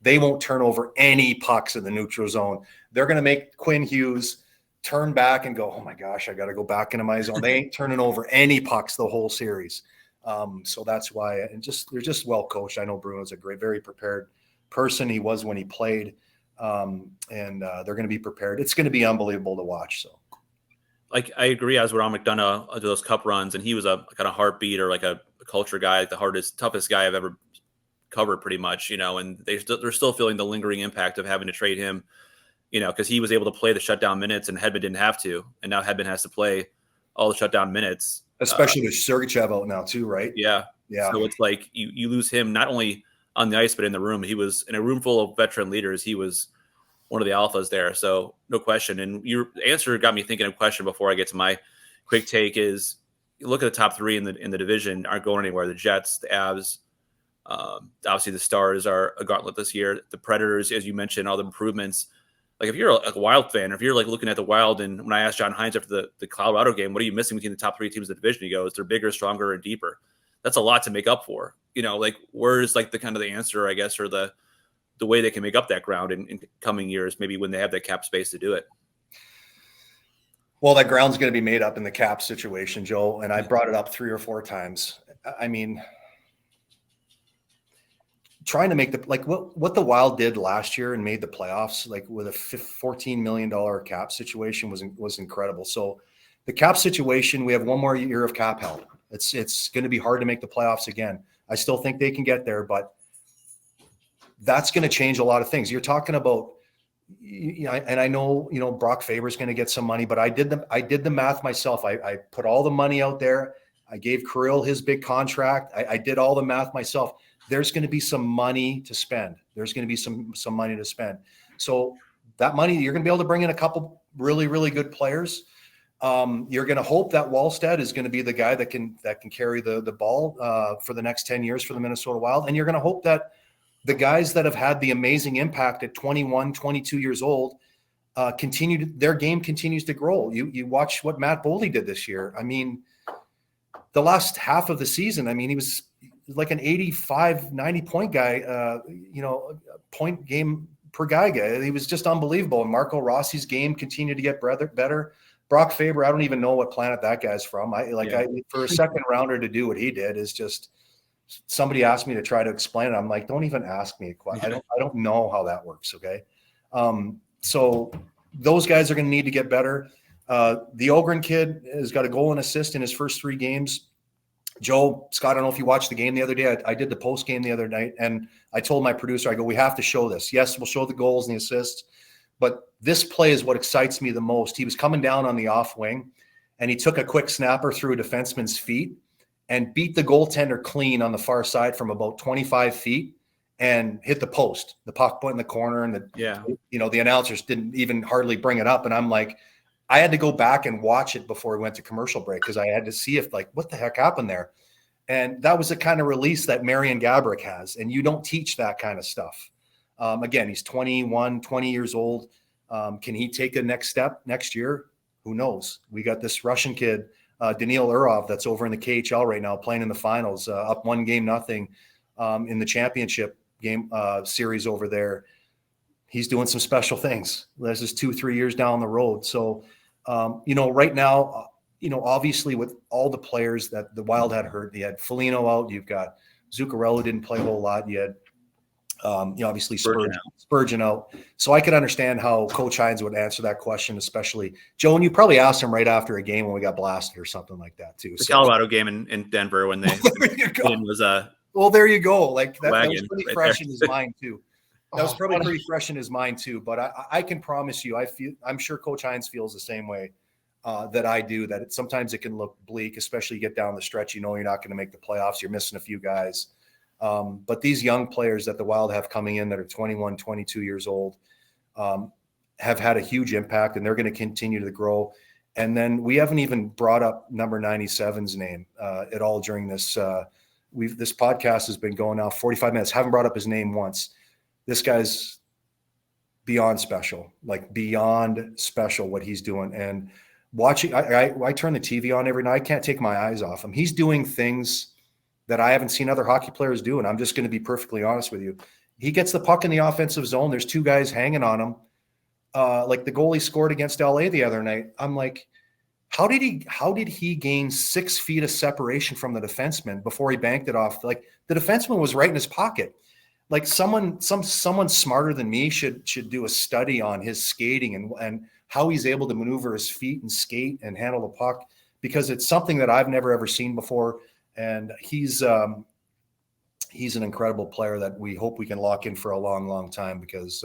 They won't turn over any pucks in the neutral zone. They're going to make Quinn Hughes turn back and go, oh my gosh, I got to go back into my zone. They ain't turning over any pucks the whole series. So that's why, and they're just well coached. I know Bruno's a very prepared person. He was when he played, and they're going to be prepared. It's going to be unbelievable to watch. So, like, I agree. I was around McDonough to those cup runs, and he was a kind of heartbeat or like a culture guy, like the toughest guy I've ever covered, pretty much. And they're still feeling the lingering impact of having to trade him. Because he was able to play the shutdown minutes and Hedman didn't have to, and now Hedman has to play all the shutdown minutes. Especially with Sergachev out now too, right? Yeah. So it's like you lose him not only on the ice but in the room. He was in a room full of veteran leaders. He was one of the alphas there, so no question. And your answer got me thinking of a question before I get to my quick take. Is you look at the top three in the division aren't going anywhere. The Jets, the Avs, obviously the Stars are a gauntlet this year. The Predators, as you mentioned, all the improvements. Like if you're a Wild fan, if you're like looking at the Wild, and when I asked John Hynes after the Colorado game, what are you missing between the top three teams of the division? He goes, they're bigger, stronger, and deeper. That's a lot to make up for. Like where's like the kind of the answer, I guess, or the way they can make up that ground in coming years, maybe when they have that cap space to do it. Well, that ground's going to be made up in the cap situation, Joe. And I brought it up 3 or 4 times. I mean, trying to make what the Wild did last year and made the playoffs, like with a $14 million cap situation was incredible. So the cap situation, we have one more year of cap help. It's going to be hard to make the playoffs again. I still think they can get there, but that's going to change a lot of things. You're talking about, and I know, Brock Faber's going to get some money, but I did the math myself. I put all the money out there. I gave Kirill his big contract. I did all the math myself. There's going to be some money to spend. There's going to be some money to spend. So that money, you're going to be able to bring in a couple really, really good players. You're going to hope that Wallstead is going to be the guy that can carry the ball for the next 10 years for the Minnesota Wild. And you're going to hope that the guys that have had the amazing impact at 21, 22 years old their game continues to grow. You watch what Matt Boldy did this year. I mean, the last half of the season, I mean, he was like an 85, 90 point guy, point game per guy. He was just unbelievable. And Marco Rossi's game continued to get better. Brock Faber, I don't even know what planet that guy's from. For a second rounder to do what he did is just, somebody asked me to try to explain it. I'm like, don't even ask me a question. I don't know how that works. Okay. So those guys are going to need to get better. The Ogren kid has got a goal and assist in his first 3 games. Joe, Scott, I don't know if you watched the game the other day. I did the post game the other night, and I told my producer, I go, we have to show this. Yes, we'll show the goals and the assists, but this play is what excites me the most. He was coming down on the off wing, and he took a quick snapper through a defenseman's feet and beat the goaltender clean on the far side from about 25 feet and hit the post. The puck went in the corner, and the announcers didn't even hardly bring it up. And I'm like, I had to go back and watch it before we went to commercial break because I had to see if what the heck happened there. And that was the kind of release that Marian Gaborik has. And you don't teach that kind of stuff. Again, he's 21, 20 years old. Can he take a next step next year? Who knows? We got this Russian kid, Daniil Urov, that's over in the KHL right now playing in the finals, up 1-0 in the championship game series over there. He's doing some special things. This is 2-3 years down the road. So, right now, obviously with all the players that the Wild had hurt, you had Foligno out, you've got Zuccarello didn't play a whole lot. You had, obviously Spurgeon out. So I could understand how Coach Hynes would answer that question, especially Joe. And you probably asked him right after a game when we got blasted or something like that too. The Colorado game in Denver when they well, there you go. Like that was pretty fresh in his mind too. That was probably pretty fresh in his mind too. But I can promise you, I'm sure Coach Hynes feels the same way that I do. That sometimes it can look bleak, especially you get down the stretch. You know you're not going to make the playoffs. You're missing a few guys. But these young players that the Wild have coming in that are 21, 22 years old have had a huge impact, and they're going to continue to grow. And then we haven't even brought up number 97's name at all during this. This podcast has been going now 45 minutes. Haven't brought up his name once. This guy's beyond special, like beyond special what he's doing. And watching, I turn the TV on every night. I can't take my eyes off him. He's doing things that I haven't seen other hockey players do. And I'm just going to be perfectly honest with you. He gets the puck in the offensive zone. There's two guys hanging on him. Like the goalie scored against LA the other night. I'm like, how did he gain 6 feet of separation from the defenseman before he banked it off? Like the defenseman was right in his pocket. Like someone smarter than me should do a study on his skating and how he's able to maneuver his feet and skate and handle the puck, because it's something that I've never ever seen before. And he's an incredible player that we hope we can lock in for a long, long time, because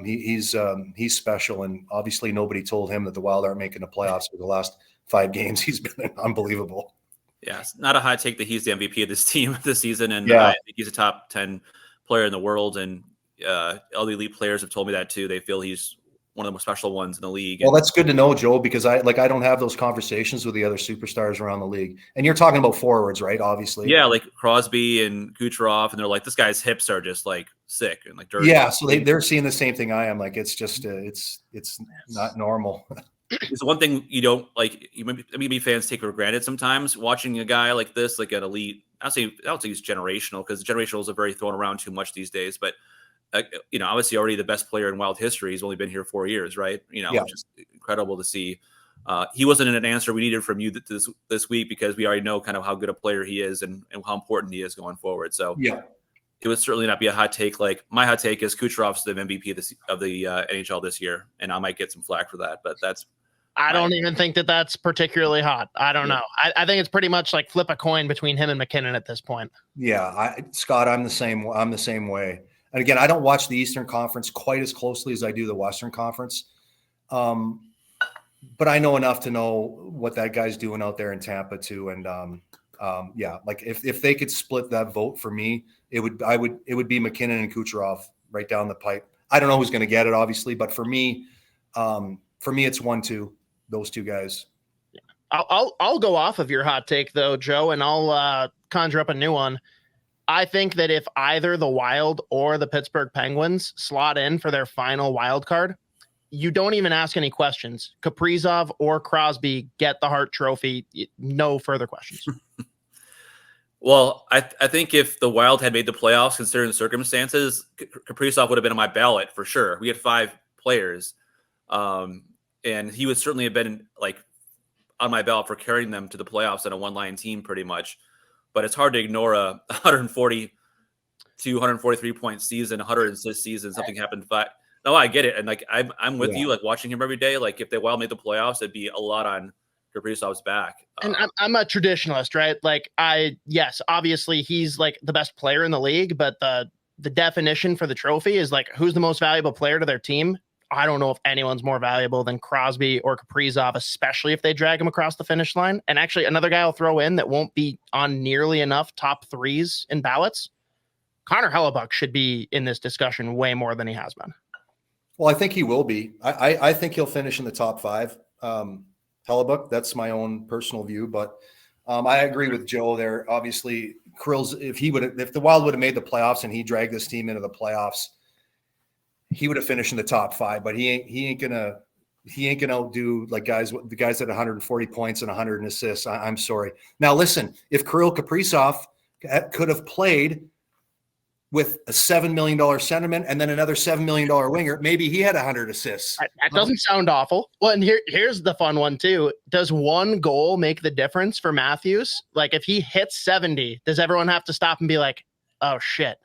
he's special. And obviously nobody told him that the Wild aren't making the playoffs for the last 5 games. He's been unbelievable. Yeah, it's not a hot take that he's the MVP of this team this season. And I think he's a top 10 player in the world. And all the elite players have told me that too. They feel he's one of the most special ones in the league. Well, that's good to know, Joe, because I don't have those conversations with the other superstars around the league. And you're talking about forwards, right? Obviously. Yeah, like Crosby and Kucherov, and they're like, this guy's hips are just like sick and like dirty. Yeah, so they're seeing the same thing I am. Like it's just it's not normal. It's one thing you don't like. Maybe fans take for granted sometimes watching a guy like this, like an elite. I don't say he's generational, because generationals are very thrown around too much these days. But obviously already the best player in Wild history. He's only been here 4 years, right? Just incredible to see. He wasn't an answer we needed from you this week, because we already know kind of how good a player he is and how important he is going forward. So yeah, it would certainly not be a hot take. Like my hot take is Kucherov's the MVP of the NHL this year, and I might get some flack for that, but that's. I don't even think that that's particularly hot. I don't know. I think it's pretty much like flip a coin between him and McKinnon at this point. Yeah, Scott, I'm the same way. And again, I don't watch the Eastern Conference quite as closely as I do the Western Conference. But I know enough to know what that guy's doing out there in Tampa too. And like if they could split that vote for me, it would be McKinnon and Kucherov right down the pipe. I don't know who's going to get it, obviously, but for me, it's 1-2, those two guys. I'll go off of your hot take though, Joe, and I'll conjure up a new one. I think that if either the Wild or the Pittsburgh Penguins slot in for their final wild card, you don't even ask any questions. Kaprizov or Crosby get the Hart Trophy. No further questions. Well, I think if the Wild had made the playoffs, considering the circumstances, Kaprizov would have been on my ballot for sure. We had 5 players, and he would certainly have been like on my ballot for carrying them to the playoffs on a one-line team pretty much. But it's hard to ignore a 143 point season, 100 assist season. Something happened, but no, I get it. And like, I'm with you, like watching him every day. Like if the Wild made the playoffs, it'd be a lot on Kaprizov's back. And I'm a traditionalist, right? Like yes, obviously he's like the best player in the league, but the definition for the trophy is like, who's the most valuable player to their team? I don't know if anyone's more valuable than Crosby or Kaprizov, especially if they drag him across the finish line. And actually another guy I'll throw in that won't be on nearly enough top 3s in ballots. Connor Hellebuck should be in this discussion way more than he has been. Well, I think he will be. I think he'll finish in the top 5. Hellebuck, that's my own personal view, but I agree with Joe there. Obviously, Kirill's, if the Wild would have made the playoffs and he dragged this team into the playoffs, he would have finished in the top 5. But he ain't gonna outdo like the guys at 140 points and 100 assists. I'm sorry. Now listen, if Kirill Kaprizov could have played with a $7 million centerman and then another $7 million winger, maybe he had 100 assists. That doesn't sound awful. Well, and here's the fun one too. Does one goal make the difference for Matthews? Like if he hits 70, does everyone have to stop and be like, oh shit,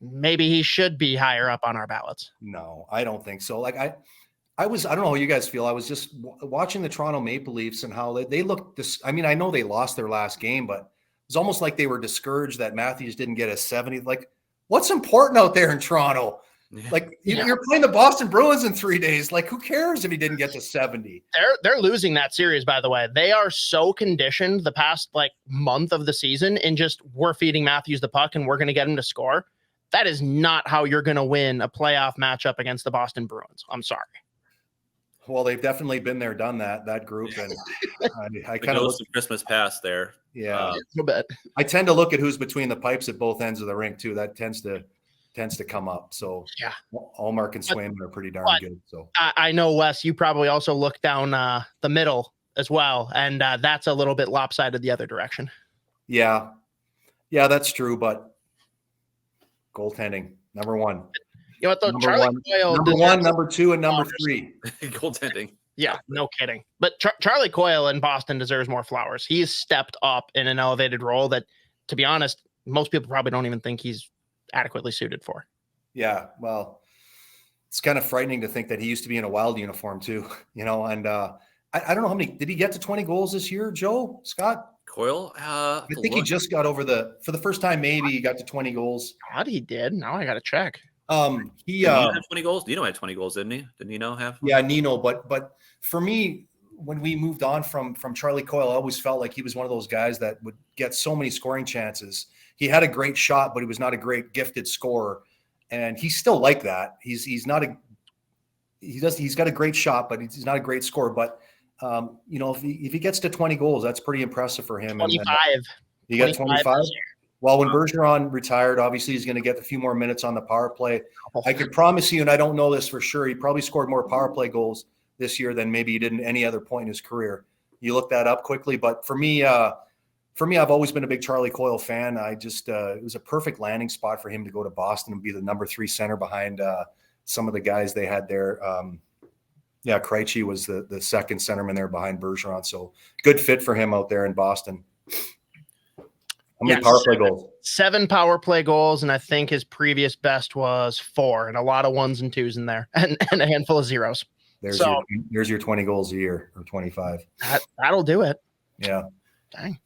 maybe he should be higher up on our ballots? No, I don't think so. Like I don't know how you guys feel. I was just watching the Toronto Maple Leafs and how they looked I mean, I know they lost their last game, but it's almost like they were discouraged that Matthews didn't get a 70. Like, What's important out there in Toronto? Like you're playing the Boston Bruins in 3 days. Like, who cares if he didn't get to 70? They're losing that series, by the way. They are so conditioned the past like month of the season in just we're feeding Matthews the puck and we're going to get him to score. That is not how you're going to win a playoff matchup against the Boston Bruins. I'm sorry. Well, they've definitely been there, done that group, and I kind of look at Christmas past there. Yeah, a little bit. I tend to look at who's between the pipes at both ends of the rink too. That tends to come up. So yeah, Allmark and Swayman are pretty darn good. So I know, Wes, you probably also look down the middle as well, and that's a little bit lopsided the other direction. Yeah, that's true. But goaltending, number one. You know what, though? Number one, number two, and number three. Goaltending. Yeah, no kidding. But Charlie Coyle in Boston deserves more flowers. He's stepped up in an elevated role that, to be honest, most people probably don't even think he's adequately suited for. Yeah, well, it's kind of frightening to think that he used to be in a Wild uniform too, and I don't know how many, did he get to 20 goals this year, Joe, Scott? Coyle? I think he just got over for the first time, maybe he got to 20 goals. God, he did. Now I got to check. He had 20 goals. Nino had 20 goals, didn't he? Did Nino have? Yeah, Nino. But for me, when we moved on from Charlie Coyle, I always felt like he was one of those guys that would get so many scoring chances. He had a great shot, but he was not a great gifted scorer, and he's still like that. He's got a great shot, but he's not a great scorer. But if he gets to 20 goals, that's pretty impressive for him. 25. You got 25. Well, when Bergeron retired, obviously he's going to get a few more minutes on the power play. I could promise you, and I don't know this for sure, he probably scored more power play goals this year than maybe he did in any other point in his career. You look that up quickly. But for me, I've always been a big Charlie Coyle fan. It was a perfect landing spot for him to go to Boston and be the number 3 center behind some of the guys they had there. Krejci was the second centerman there behind Bergeron. So good fit for him out there in Boston. How many power play goals? 7 power play goals, and I think his previous best was 4, and a lot of 1s and 2s in there, and a handful of 0s. There's your 20 goals a year, or 25. That'll do it. Yeah. Dang.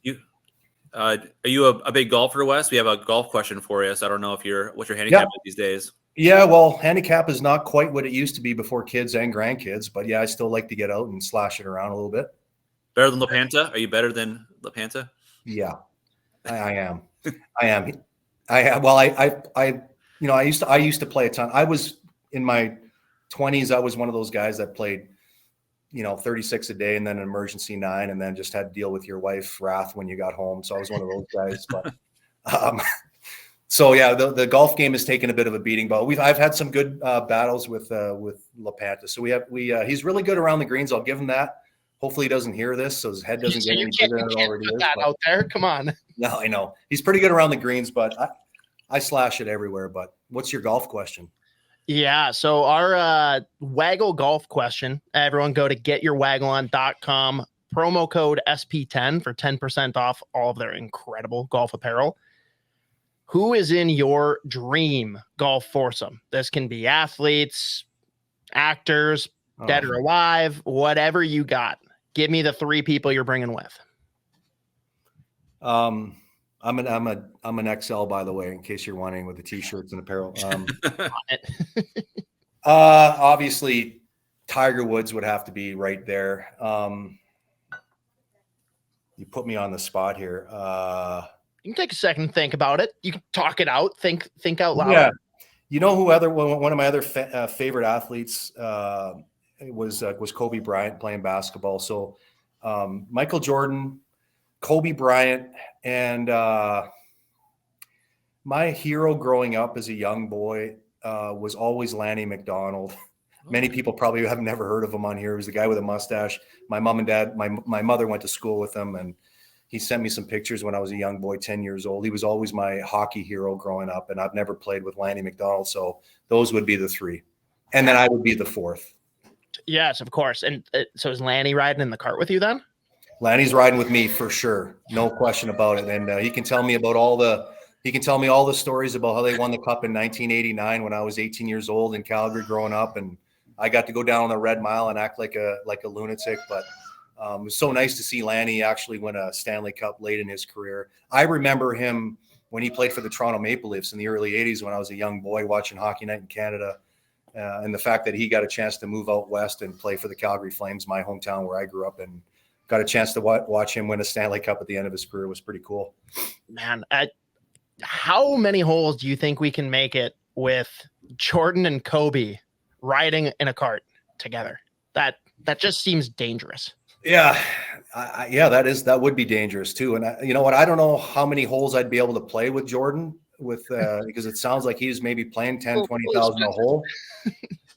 Are you a big golfer, Wes? We have a golf question for you. So I don't know what's your handicap these days. Yeah, well, handicap is not quite what it used to be before kids and grandkids, but yeah, I still like to get out and slash it around a little bit. Better than LaPanta? Are you better than LaPanta? Yeah. I am. Well, I used to play a ton. I was in my 20s. I was one of those guys that played, 36 a day and then an emergency 9, and then just had to deal with your wife's wrath when you got home. So I was one of those guys. But so yeah, the golf game has taken a bit of a beating, but I've had some good battles with LaPanta. So he's really good around the greens. I'll give him that. Hopefully he doesn't hear this, so his head doesn't get any bigger than it already is. That out there, come on. No, I know he's pretty good around the greens, but I slash it everywhere. But what's your golf question? Yeah, so our Waggle golf question. Everyone, go to getyourwaggleon.com. Promo code SP10 for 10% off all of their incredible golf apparel. Who is in your dream golf foursome? This can be athletes, actors, dead or alive, whatever you got. Give me the 3 people you're bringing with. I'm an XL, by the way, in case you're wondering, with the t-shirts and apparel. Obviously, Tiger Woods would have to be right there. You put me on the spot here. You can take a second and think about it. You can talk it out. Think out loud. Yeah. You know who one of my other favorite athletes was Kobe Bryant playing basketball. So Michael Jordan, Kobe Bryant, and my hero growing up as a young boy was always Lanny McDonald. Many people probably have never heard of him on here. He was the guy with a mustache. My mom and dad, my mother went to school with him, and he sent me some pictures when I was a young boy, 10 years old. He was always my hockey hero growing up, and I've never played with Lanny McDonald. So those would be the 3. And then I would be the 4th. Yes, of course. And so is Lanny riding in the cart with you then? Lanny's riding with me for sure. No question about it. And he can tell me all the stories about how they won the cup in 1989 when I was 18 years old in Calgary growing up. And I got to go down on the Red Mile and act like a lunatic. But it was so nice to see Lanny actually win a Stanley Cup late in his career. I remember him when he played for the Toronto Maple Leafs in the early 80s when I was a young boy watching Hockey Night in Canada. And the fact that he got a chance to move out west and play for the Calgary Flames, my hometown where I grew up, and got a chance to watch him win a Stanley Cup at the end of his career was pretty cool. Man, how many holes do you think we can make it with Jordan and Kobe riding in a cart together? That just seems dangerous. Yeah. That would be dangerous too. And you know what? I don't know how many holes I'd be able to play with Jordan because it sounds like he's maybe playing 10, 20,000 a hole.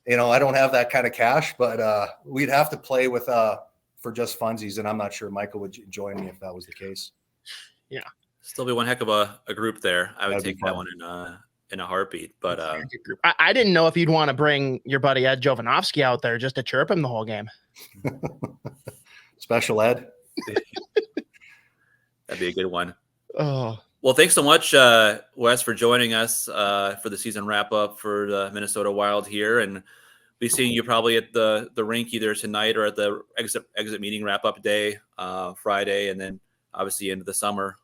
I don't have that kind of cash, but we'd have to play with for just funsies. And I'm not sure Michael would join me if that was the case. Yeah. Still be one heck of a group there. I would take that one in a heartbeat. But I didn't know if you'd want to bring your buddy Ed Jovanovski out there just to chirp him the whole game. Special Ed. That'd be a good one. Oh. Well, thanks so much, Wes, for joining us for the season wrap up for the Minnesota Wild here, and be seeing you probably at the rink either tonight or at the exit meeting wrap up day Friday, and then obviously into the summer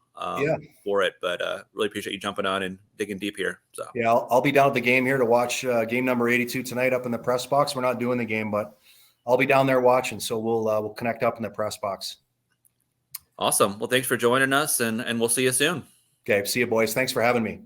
for it. But really appreciate you jumping on and digging deep here. So yeah, I'll be down at the game here to watch game number 82 tonight up in the press box. We're not doing the game, but I'll be down there watching. So we'll connect up in the press box. Awesome. Well, thanks for joining us, and we'll see you soon. Okay. See you, boys. Thanks for having me.